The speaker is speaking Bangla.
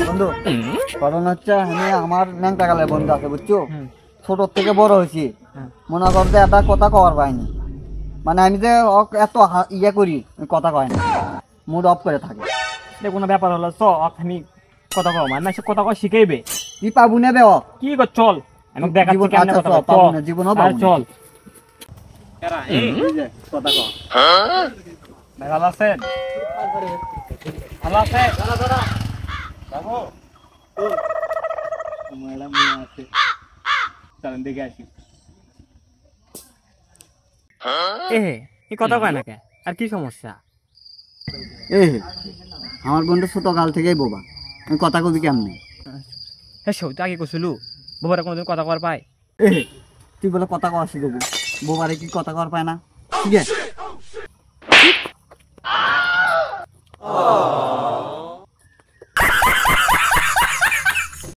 বন্ধু কারণ হচ্ছে আমি আমার ন্যাংটাকালে বন্ধু আছে বুঝছো, ছোট থেকে বড় হয়েছি, মনে কর যে একটা কথা কওয়ার পাইনি, মানে আমি যে এত ইয়ে করি কথা কয় না, মুড অফ করে থাকে। এটা কোনো ব্যাপার হলো চ আমি কথা কও মানে সে কথা কও শিখাইবে তুই পাবো না বেও কি কর চল আমি দেখাচ্ছি জীবন কেমনে আচ্ছা কথা চল, কও পাবো চল না জীবনও আর পাবো না। চল এই যে কথা কও ভাই ভালো আছেন ভালো আছে বাবু ম্যাডাম আছে চলেন দেখে আসি এ কি কথা কয় না কে আর কি সমস্যা এই আমার বন্ধু ছোট কাল থেকেই বোবা, আমি কথা কবি কেমনে? হ্যাঁ সৌ তো আগে কইছিলু বাবার কোনোদিন কথা কর পায় তুই বলে কথা কওয়া শিখবি, বোবারে কি কথা কর পায় না? ঠিক আছে